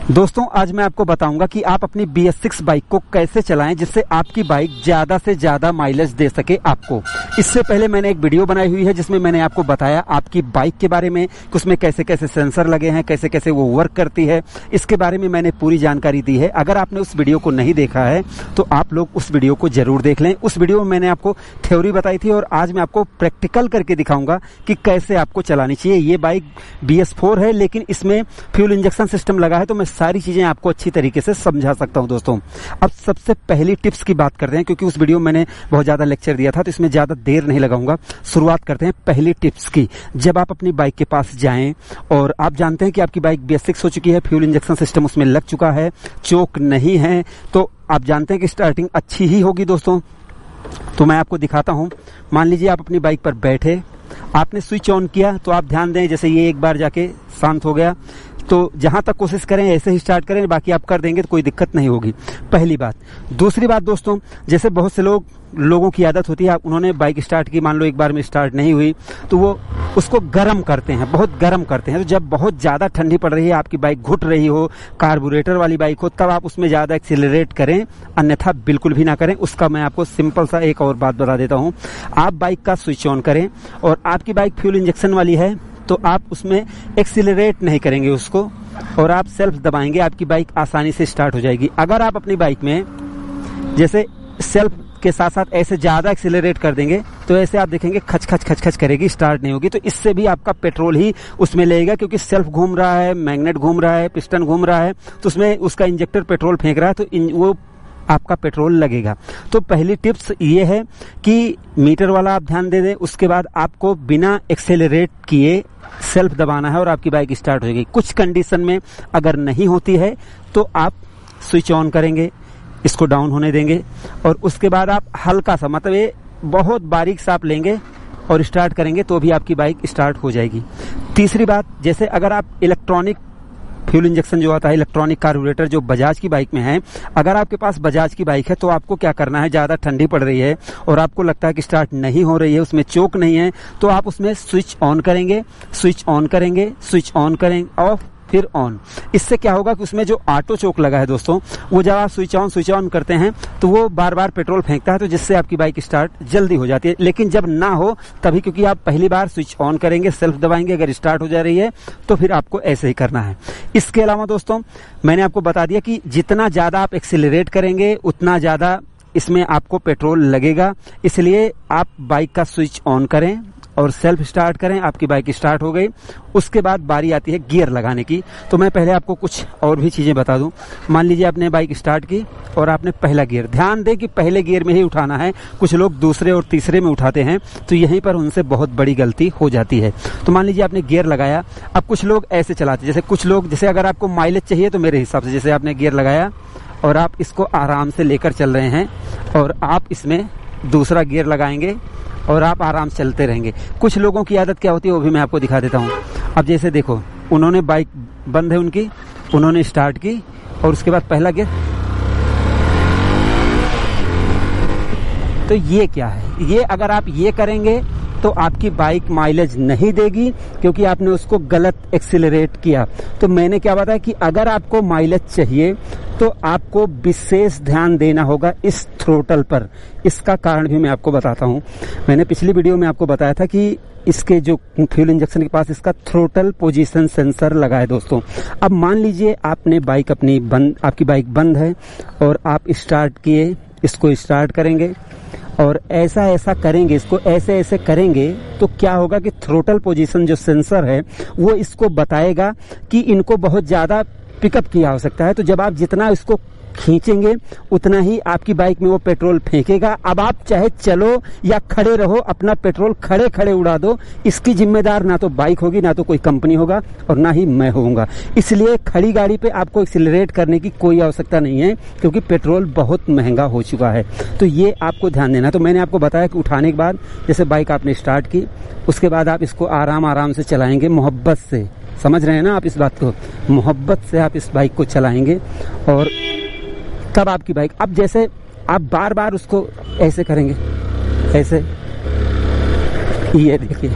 दोस्तों आज मैं आपको बताऊंगा कि आप अपनी BS6 बाइक को कैसे चलाएं जिससे आपकी बाइक ज्यादा से ज्यादा माइलेज दे सके आपको। इससे पहले मैंने एक वीडियो बनाई हुई है जिसमें मैंने आपको बताया आपकी बाइक के बारे में कि उसमें कैसे कैसे सेंसर लगे हैं, कैसे कैसे वो वर्क करती है, इसके बारे में मैंने पूरी जानकारी दी है। अगर आपने उस वीडियो को नहीं देखा है तो आप लोग उस वीडियो को जरूर देख लें। उस वीडियो में मैंने आपको थ्योरी बताई थी और आज मैं आपको प्रैक्टिकल करके दिखाऊंगा कि कैसे आपको चलानी चाहिए। ये बाइक BS4 है लेकिन इसमें फ्यूल इंजेक्शन सिस्टम लगा है तो मैं सारी चीजें आपको अच्छी तरीके से समझा सकता हूं। दोस्तों अब सबसे पहली टिप्स की बात करते हैं, क्योंकि उस वीडियो में मैंने बहुत ज्यादा लेक्चर दिया था तो इसमें ज्यादा देर नहीं लगाऊंगा। शुरुआत करते हैं पहली टिप्स की। जब आप अपनी बाइक के पास जाएं और आप जानते हैं कि आपकी बाइक BS6 हो चुकी है, फ्यूल इंजेक्शन सिस्टम उसमें लग चुका है, चोक नहीं है, तो आप जानते हैं कि स्टार्टिंग अच्छी ही होगी। दोस्तों तो मैं आपको दिखाता हूं। मान लीजिए आप अपनी बाइक पर बैठे, आपने स्विच ऑन किया तो आप ध्यान दें जैसे ये एक बार जाके शांत हो गया, तो जहां तक कोशिश करें ऐसे ही स्टार्ट करें, बाकी आप कर देंगे तो कोई दिक्कत नहीं होगी। पहली बात। दूसरी बात दोस्तों, जैसे बहुत से लोगों की आदत होती है, उन्होंने बाइक स्टार्ट की, मान लो एक बार में स्टार्ट नहीं हुई तो वो उसको गर्म करते हैं, बहुत गर्म करते हैं। तो जब बहुत ज्यादा ठंडी पड़ रही है, आपकी बाइक घुट रही हो, कार्बोरेटर वाली बाइक हो, तब आप उसमें ज्यादा एक्सीलरेट करें, अन्यथा बिल्कुल भी ना करें। उसका मैं आपको सिंपल सा एक और बात बता देता हूं। आप बाइक का स्विच ऑन करें और आपकी बाइक फ्यूल इंजेक्शन वाली है तो आप उसमें एक्सीलरेट नहीं करेंगे उसको और आप सेल्फ दबाएंगे, आपकी बाइक आसानी से स्टार्ट हो जाएगी। अगर आप अपनी बाइक में जैसे सेल्फ के साथ साथ ऐसे ज्यादा एक्सीलरेट कर देंगे तो ऐसे आप देखेंगे खच खच खच खच करेगी, स्टार्ट नहीं होगी। तो इससे भी आपका पेट्रोल ही उसमें लगेगा, क्योंकि सेल्फ घूम रहा है, मैग्नेट घूम रहा है, पिस्टन घूम रहा है, तो उसमें उसका इंजेक्टर पेट्रोल फेंक रहा है, तो वो आपका पेट्रोल लगेगा। तो पहली टिप्स ये है कि मीटर वाला आप ध्यान दे दें। उसके बाद आपको बिना एक्सेलरेट किए सेल्फ दबाना है और आपकी बाइक स्टार्ट हो जाएगी। कुछ कंडीशन में अगर नहीं होती है तो आप स्विच ऑन करेंगे, इसको डाउन होने देंगे और उसके बाद आप हल्का सा, मतलब ये बहुत बारीक सा आप लेंगे और स्टार्ट करेंगे तो भी आपकी बाइक स्टार्ट हो जाएगी। तीसरी बात, जैसे अगर आप इलेक्ट्रॉनिक फ्यूल इंजेक्शन जो आता है, इलेक्ट्रॉनिक कार्बोरेटर जो बजाज की बाइक में है, अगर आपके पास बजाज की बाइक है तो आपको क्या करना है, ज्यादा ठंडी पड़ रही है और आपको लगता है कि स्टार्ट नहीं हो रही है, उसमें चोक नहीं है, तो आप उसमें स्विच ऑन करेंगे, स्विच ऑन करेंगे, स्विच ऑन करेंगे, ऑफ, फिर ऑन। इससे क्या होगा कि उसमें जो ऑटो चोक लगा है दोस्तों, वो जब आप स्विच ऑन करते हैं तो वो बार बार पेट्रोल फेंकता है, तो जिससे आपकी बाइक स्टार्ट जल्दी हो जाती है। लेकिन जब ना हो तभी, क्योंकि आप पहली बार स्विच ऑन करेंगे, सेल्फ दबाएंगे, अगर स्टार्ट हो जा रही है तो फिर आपको ऐसे ही करना है। इसके अलावा दोस्तों मैंने आपको बता दिया कि जितना ज्यादा आप एक्सीलरेट करेंगे उतना ज्यादा इसमें आपको पेट्रोल लगेगा, इसलिए आप बाइक का स्विच ऑन करें और सेल्फ स्टार्ट करें, आपकी बाइक स्टार्ट हो गई। उसके बाद बारी आती है गियर लगाने की। तो मैं पहले आपको कुछ और भी चीजें बता दूं। मान लीजिए आपने बाइक स्टार्ट की और आपने पहला गियर, ध्यान दें कि पहले गियर में ही उठाना है, कुछ लोग दूसरे और तीसरे में उठाते हैं तो यहीं पर उनसे बहुत बड़ी गलती हो जाती है। तो मान लीजिए आपने गियर लगाया, अब कुछ लोग ऐसे चलाते, जैसे कुछ लोग, जैसे अगर आपको माइलेज चाहिए तो मेरे हिसाब से जैसे आपने गियर लगाया और आप इसको आराम से लेकर चल रहे हैं और आप इसमें दूसरा गियर लगाएंगे और आप आराम से चलते रहेंगे। कुछ लोगों की आदत क्या होती है वो भी मैं आपको दिखा देता हूं। अब जैसे देखो, उन्होंने बाइक बंद है उनकी, उन्होंने स्टार्ट की और उसके बाद पहला गियर, तो ये क्या है, ये अगर आप ये करेंगे तो आपकी बाइक माइलेज नहीं देगी, क्योंकि आपने उसको गलत एक्सीलरेट किया। तो मैंने क्या बताया कि अगर आपको माइलेज चाहिए तो आपको विशेष ध्यान देना होगा इस थ्रोटल पर। इसका कारण भी मैं आपको बताता हूं। मैंने पिछली वीडियो में आपको बताया था कि इसके जो फ्यूल इंजेक्शन के पास इसका थ्रोटल पोजीशन सेंसर लगा है दोस्तों। अब मान लीजिए आपने बाइक अपनी बंद, आपकी बाइक बंद है और आप स्टार्ट किए, इसको स्टार्ट करेंगे और ऐसा ऐसा करेंगे, इसको ऐसे ऐसे करेंगे तो क्या होगा कि थ्रोटल पोजीशन जो सेंसर है वो इसको बताएगा कि इनको बहुत ज्यादा पिकअप की आवश्यकता है। तो जब आप जितना इसको खींचेंगे उतना ही आपकी बाइक में वो पेट्रोल फेंकेगा। अब आप चाहे चलो या खड़े रहो, अपना पेट्रोल खड़े खड़े उड़ा दो, इसकी जिम्मेदार ना तो बाइक होगी, ना तो कोई कंपनी होगा और ना ही मैं होऊंगा। इसलिए खड़ी गाड़ी पे आपको एक्सीलरेट करने की कोई आवश्यकता नहीं है, क्योंकि पेट्रोल बहुत महंगा हो चुका है। तो ये आपको ध्यान देना। तो मैंने आपको बताया कि उठाने के बाद जैसे बाइक आपने स्टार्ट की, उसके बाद आप इसको आराम आराम से चलाएंगे, मोहब्बत से, समझ रहे हैं ना आप इस बात को, मोहब्बत से आप इस बाइक को चलाएंगे और तब आपकी बाइक, अब जैसे आप बार बार उसको ऐसे करेंगे, ऐसे, ये देखिए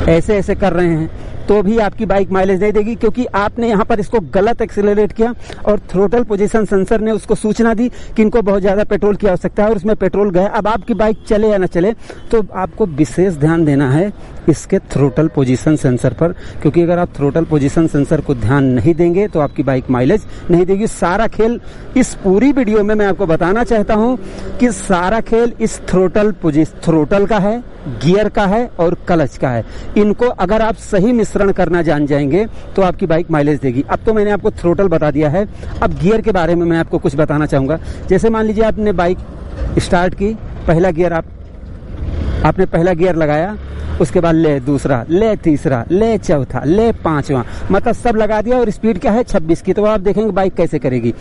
ऐसे ऐसे कर रहे हैं तो भी आपकी बाइक माइलेज नहीं देगी, क्योंकि आपने यहाँ पर इसको गलत एक्सेलरेट किया और थ्रोटल पोजीशन सेंसर ने उसको सूचना दी कि इनको बहुत ज्यादा पेट्रोल की आवश्यकता है और उसमें पेट्रोल गया। अब आपकी बाइक चले या ना चले, तो आपको विशेष ध्यान देना है इसके थ्रोटल पोजीशन सेंसर पर, क्योंकि अगर आप थ्रोटल पोजीशन सेंसर को ध्यान नहीं देंगे तो आपकी बाइक माइलेज नहीं देगी। सारा खेल इस पूरी वीडियो में मैं आपको बताना चाहता हूं कि सारा खेल इस थ्रोटल का है, गियर का है और क्लच का है। इनको अगर आप सही मिश्रण करना जान जाएंगे तो आपकी बाइक माइलेज देगी। अब तो मैंने आपको थ्रोटल बता दिया है, अब गियर के बारे में मैं आपको कुछ बताना चाहूंगा। जैसे मान लीजिए आपने बाइक स्टार्ट की, पहला गियर आपने पहला गियर लगाया, उसके बाद ले दूसरा, ले तीसरा, ले चौथा, ले पांचवा, मतलब सब लगा दिया और स्पीड क्या है 26 की। तो आप देखेंगे बाइक कैसे करेगी,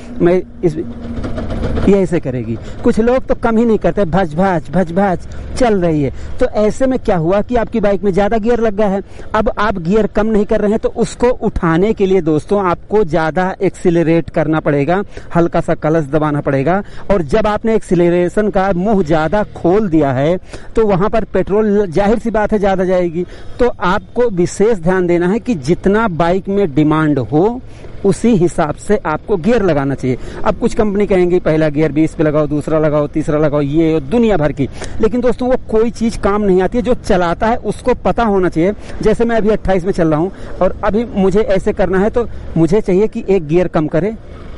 ये ऐसे करेगी। कुछ लोग तो कम ही नहीं करते, भज भज चल रही है। तो ऐसे में क्या हुआ कि आपकी बाइक में ज्यादा गियर लग गया है। अब आप गियर कम नहीं कर रहे हैं, तो उसको उठाने के लिए दोस्तों आपको ज्यादा एक्सीलरेट करना पड़ेगा, हल्का सा क्लच दबाना पड़ेगा। और जब आपने एक्सीलरेशन का मुंह ज्यादा खोल दिया है तो वहां पर पेट्रोल जाहिर सी बात है ज्यादा जाएगी। तो आपको विशेष ध्यान देना है कि जितना बाइक में डिमांड हो उसी हिसाब से आपको गियर लगाना चाहिए। अब कुछ कंपनी कहेंगी पहला गियर 20 पे लगाओ, दूसरा लगाओ, तीसरा लगाओ, ये दुनिया भर की। लेकिन दोस्तों वो कोई चीज काम नहीं आती है, जो चलाता है उसको पता होना चाहिए। जैसे मैं अभी 28 में चल रहा हूं और अभी मुझे ऐसे करना है, तो मुझे चाहिए कि एक गियर कम करे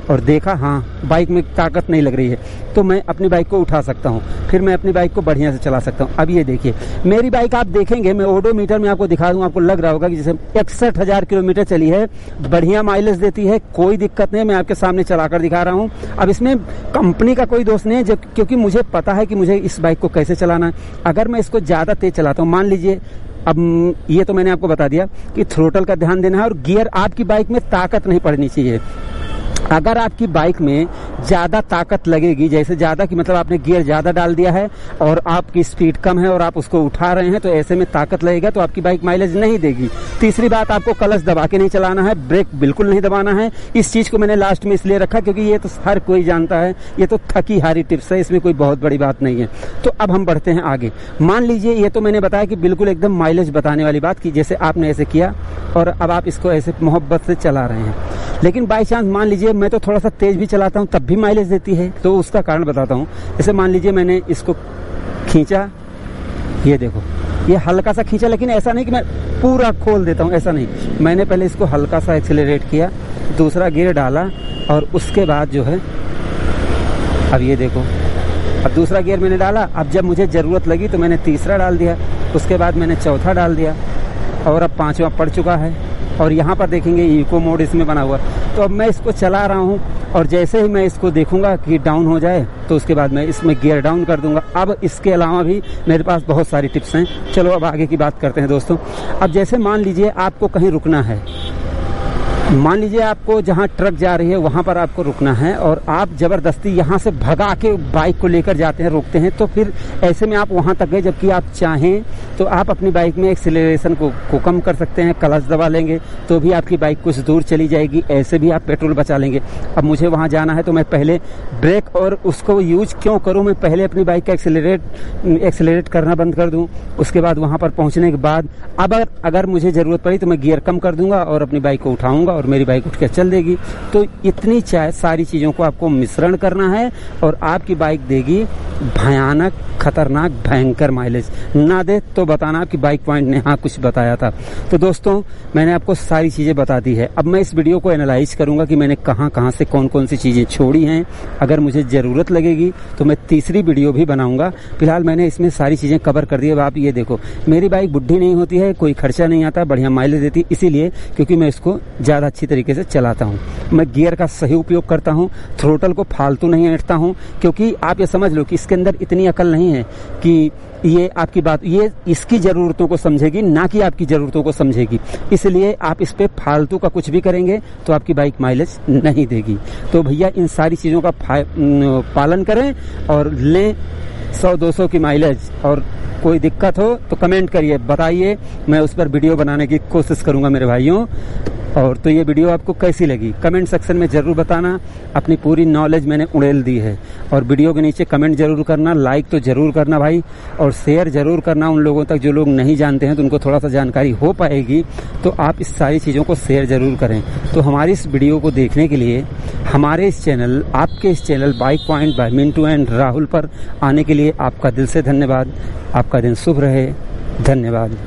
और देखा हाँ बाइक में ताकत नहीं लग रही है, तो मैं अपनी बाइक को उठा सकता हूँ, फिर मैं अपनी बाइक को बढ़िया से चला सकता हूँ। अब ये देखिए मेरी बाइक, आप देखेंगे मैं ओडोमीटर में आपको दिखा दूं, आपको लग रहा होगा कि जैसे 61,000 किलोमीटर चली है, बढ़िया माइलेज देती है, कोई दिक्कत नहीं। मैं आपके सामने चलाकर दिखा रहा हूँ। अब इसमें कंपनी का कोई दोष नहीं है, क्योंकि मुझे पता है कि मुझे इस बाइक को कैसे चलाना है। अगर मैं इसको ज्यादा तेज चलाता हूँ, मान लीजिए, अब ये तो मैंने आपको बता दिया कि थ्रोटल का ध्यान देना है और गियर, आपकी बाइक में ताकत नहीं पड़नी चाहिए। अगर आपकी बाइक में ज्यादा ताकत लगेगी, जैसे ज्यादा की मतलब आपने गियर ज्यादा डाल दिया है और आपकी स्पीड कम है और आप उसको उठा रहे हैं, तो ऐसे में ताकत लगेगा तो आपकी बाइक माइलेज नहीं देगी। तीसरी बात, आपको क्लच दबा के नहीं चलाना है, ब्रेक बिल्कुल नहीं दबाना है। इस चीज को मैंने लास्ट में इसलिए रखा क्योंकि ये तो हर कोई जानता है, ये तो थकी हारी टिप्स है, इसमें कोई बहुत बड़ी बात नहीं है। तो अब हम बढ़ते हैं आगे। मान लीजिए ये तो मैंने बताया कि बिल्कुल एकदम माइलेज बताने वाली बात की, जैसे आपने ऐसे किया और अब आप इसको ऐसे मोहब्बत से चला रहे हैं। लेकिन बाई चांस मान लीजिए मैं तो थोड़ा सा तेज भी चलाता हूं तब भी माइलेज देती है, तो उसका कारण बताता हूं। जैसे मान लीजिए मैंने इसको खींचा, ये देखो ये हल्का सा खींचा, लेकिन ऐसा नहीं कि मैं पूरा खोल देता हूं, ऐसा नहीं। मैंने पहले इसको हल्का सा एक्सेलरेट किया, दूसरा गियर डाला और उसके बाद जो है, अब ये देखो, अब दूसरा गियर मैंने डाला। अब जब मुझे जरूरत लगी तो मैंने तीसरा डाल दिया, उसके बाद मैंने चौथा डाल दिया और अब पांचवा पड़ चुका है। और यहाँ पर देखेंगे इको मोड इसमें बना हुआ। तो अब मैं इसको चला रहा हूँ और जैसे ही मैं इसको देखूंगा कि डाउन हो जाए तो उसके बाद मैं इसमें गियर डाउन कर दूंगा। अब इसके अलावा भी मेरे पास बहुत सारी टिप्स हैं। चलो अब आगे की बात करते हैं दोस्तों। अब जैसे मान लीजिए आपको कहीं रुकना है, मान लीजिए आपको जहां ट्रक जा रही है वहां पर आपको रुकना है और आप जबरदस्ती यहां से भगा के बाइक को लेकर जाते हैं, रोकते हैं, तो फिर ऐसे में आप वहां तक गए। जबकि आप चाहें तो आप अपनी बाइक में एक्सीलरेशन को कम कर सकते हैं, क्लच दबा लेंगे तो भी आपकी बाइक कुछ दूर चली जाएगी, ऐसे भी आप पेट्रोल बचा लेंगे। अब मुझे वहां जाना है तो मैं पहले ब्रेक और उसको यूज क्यों करूं, मैं पहले अपनी बाइक का एक्सीलरेट करना बंद कर दूं। उसके बाद वहां पर पहुंचने के बाद अगर मुझे जरूरत पड़ी तो मैं गियर कम कर दूंगा और अपनी बाइक को उठाऊंगा और मेरी बाइक उठ के चल देगी। तो इतनी सारी चीजों को आपको मिश्रण करना है और आपकी बाइक देगी भयानक, खतरनाक, भयंकर माइलेज। ना दे तो बताना आपकी बाइक पॉइंट ने हाँ कुछ बताया था। तो दोस्तों मैंने आपको सारी चीजें बता दी है। अब मैं इस वीडियो को एनालाइज करूंगा कि मैंने कहां से कौन कौन सी चीजें छोड़ी हैं। अगर मुझे जरूरत लगेगी तो मैं तीसरी वीडियो भी बनाऊंगा। फिलहाल मैंने इसमें सारी चीजें कवर कर दी है। अब आप ये देखो, मेरी बाइक बुढ़ी नहीं होती है, कोई खर्चा नहीं आता, बढ़िया माइलेज देती, इसीलिए क्योंकि मैं इसको ज्यादा अच्छी तरीके से चलाता हूँ। मैं गियर का सही उपयोग करता हूँ, थ्रोटल को फालतू नहीं ऐंठता हूँ, क्योंकि आप ये समझ लो कि इसके अंदर इतनी अकल नहीं है कि ये आपकी बात, ये इसकी जरूरतों को समझेगी, ना कि आपकी जरूरतों को समझेगी। इसलिए आप इस पे फालतू का कुछ भी करेंगे तो आपकी बाइक माइलेज नहीं देगी। तो भैया इन सारी चीजों का पालन करें और लें 100-200 की माइलेज। और कोई दिक्कत हो तो कमेंट करिए, बताइए, मैं उस पर वीडियो बनाने की कोशिश करूंगा मेरे भाइयों। और तो ये वीडियो आपको कैसी लगी कमेंट सेक्शन में ज़रूर बताना। अपनी पूरी नॉलेज मैंने उड़ेल दी है। और वीडियो के नीचे कमेंट ज़रूर करना, लाइक तो ज़रूर करना भाई, और शेयर ज़रूर करना उन लोगों तक जो लोग नहीं जानते हैं, तो उनको थोड़ा सा जानकारी हो पाएगी। तो आप इस सारी चीज़ों को शेयर ज़रूर करें। तो हमारी इस वीडियो को देखने के लिए हमारे इस चैनल, आपके इस channel bike point by Mintu and Rahul पर आने के लिए आपका दिल से धन्यवाद। आपका दिन शुभ रहे। धन्यवाद।